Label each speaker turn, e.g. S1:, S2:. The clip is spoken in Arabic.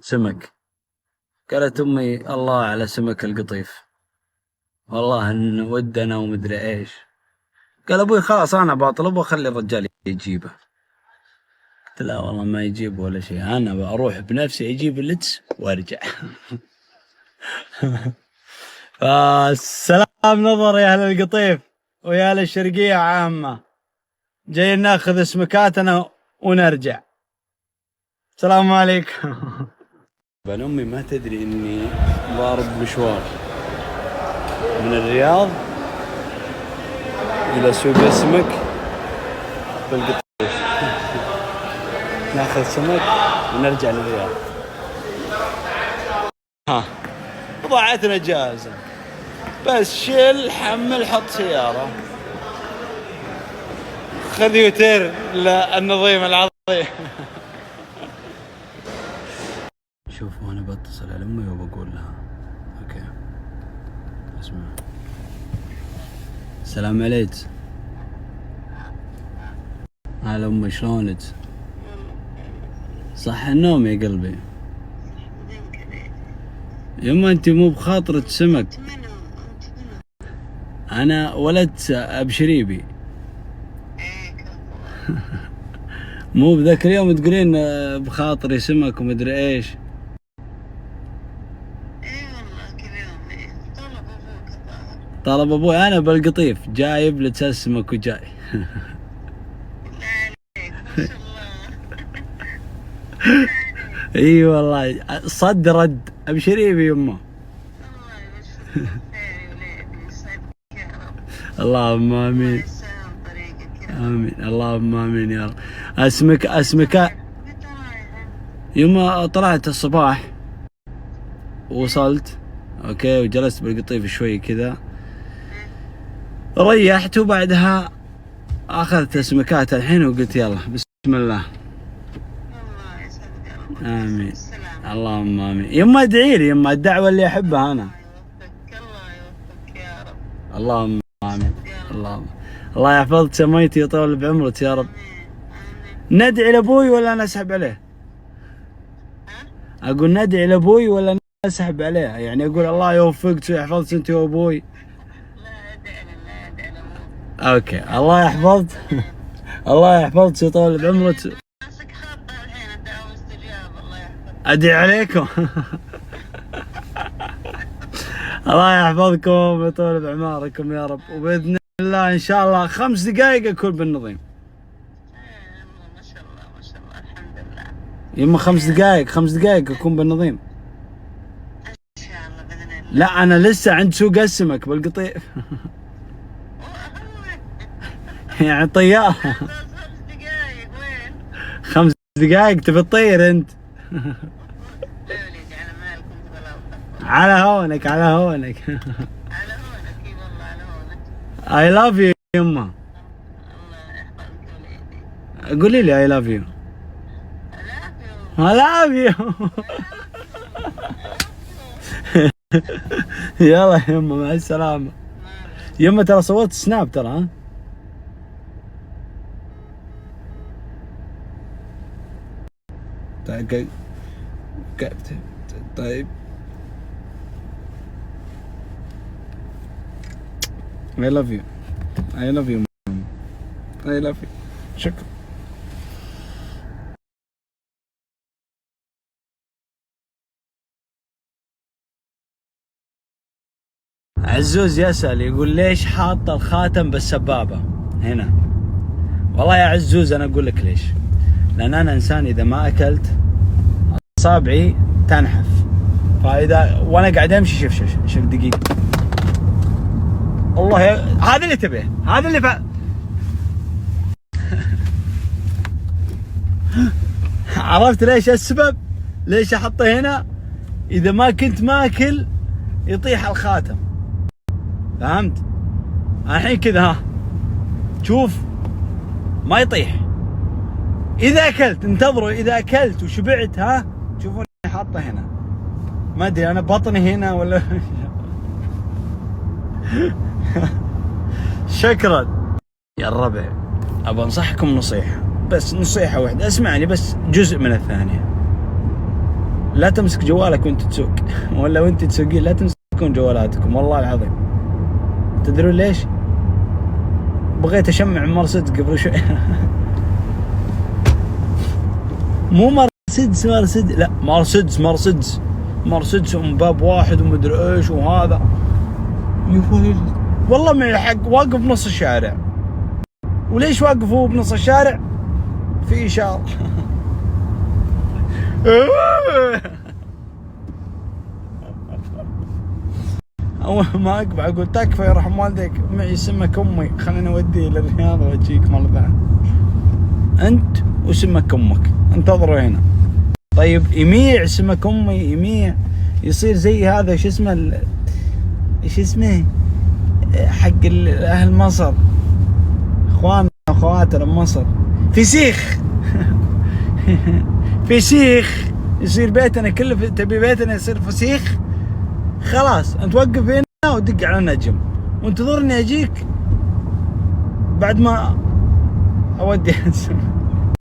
S1: سمك. قالت أمي الله على سمك القطيف، والله إن ودنا ومدري إيش. قال أبوي خلاص أنا بطلب وأخلي الرجال يجيبه. قلت لا والله ما يجيب ولا شيء، أنا بروح بنفسي أجيب اللتس وأرجع. فالسلام نظر يا أهل القطيف ويا أهل الشرقية عامة، جايين ناخذ سمكاتنا ونرجع. السلام عليكم. بن أمي ما تدري إني ضارب مشوار من الرياض إلى سوق السمك بالقطيف. ناخذ سمك ونرجع للرياض. بضاعتنا جاهزة، بس شيل حمل حط سيارة. خذ يوتير للنظيم العظيم. شوف وانا بتصل على امي وبقول لها اوكي اسمع. السلام عليك. هلا امي شلونك؟ صح النوم يا قلبي. يما انت مو بخاطرة سمك. انا ولدت ابشريبي. مو بذاك اليوم تقولين بخاطري سمك ومدري ايش. طلب ابوي انا بالقطيف جايب لك السمك وجاي. اي والله صد رد ابشريبي يمه. اللهم امين امين اللهم امين يا رب. اسمك يوم طلعت الصباح وصلت اوكي وجلست بالقطيف شوي كذا ريحت وبعدها اخذت اسمكات الحين وقلت يلا بسم الله. امين اللهم امين. يما ادعي لي يما الدعوه اللي احبها انا. الله يوفقك يا رب. اللهم امين. الله يحفظك سميتي ويطول بعمرك يا رب. ندعي لابوي ولا نسحب عليه؟ اقول ندعي لابوي ولا نسحب عليه؟ يعني اقول الله يوفقك ويحفظك انت وابوي. لا ادعي له. اوكي الله يحفظك. الله يحفظك ويطول بعمرك. ادعي عليكم. الله يحفظكم ويطول بعماركم يا رب، وباذن الله ان شاء الله 5 دقائق اكون بالنظيم. ما شاء الله ما شاء الله الحمد لله. يما 5 دقائق اكون بالنظيم. ان شاء الله باذن الله. لا انا لسه عند سوق السمك بالقطيف. يعني طيار. 5 دقائق وين؟ 5 دقائق تبي تطير انت. على هونك على هونك. على هونك اي والله على هونك. I love you يما. الله يحفظك وليدي. قولي لي I love you. I love you. يلا يما مع السلامة. يما ترى صورت سناب ترى ها. طيب I love you. I love you mom. I love you. شكرا. عزوز يسأل يقول ليش حاط الخاتم بالسبابة هنا؟ والله يا عزوز أنا أقول لك ليش. لأن أنا إنسان إذا ما أكلت أصابعي تنحف، فإذا وأنا قاعد أمشي شوف دقيقة. الله هذا اللي تبيه، هذا اللي عرفت ليش السبب؟ ليش أحطه هنا؟ إذا ما كنت ماكل يطيح الخاتم، فهمت؟ الحين كذا ها شوف ما يطيح. إذا أكلت انتظروا، إذا أكلت وشبعت ها تشوفوني حاطه هنا. ما أدري أنا بطني هنا ولا. شكرا يا الربع. أبى أنصحكم نصيحة، بس نصيحة واحدة، اسمعني بس جزء من الثانية. لا تمسك جوالك وانت تسوق ولا وانت تسوقين لا تمسكون جوالاتكم والله العظيم. تدرون ليش؟ بغيت اشمع مرسيدس قبل شوي مو مرسيدس لا مرسيدس من باب واحد ومدري ايش وهذا. والله معي حق واقف بنص الشارع. وليش واقف هو بنص الشارع؟ في إشارة أول ما أقبع أقول تكفى يرحم والديك، معي سمك أمي خليني أوديه للرياض وأجيك مرة ثانية. أنت وسمك أمك انتظروا هنا. طيب يميع سمك أمي يميع يصير زي هذا شو اسمه حق أهل مصر، إخواننا وأخواتنا بمصر، فسيخ فسيخ يصير بيتنا كله تبي بيتنا يصير فسيخ. خلاص انت وقف هنا ودق على النجم وانتظرني اجيك بعد ما اودي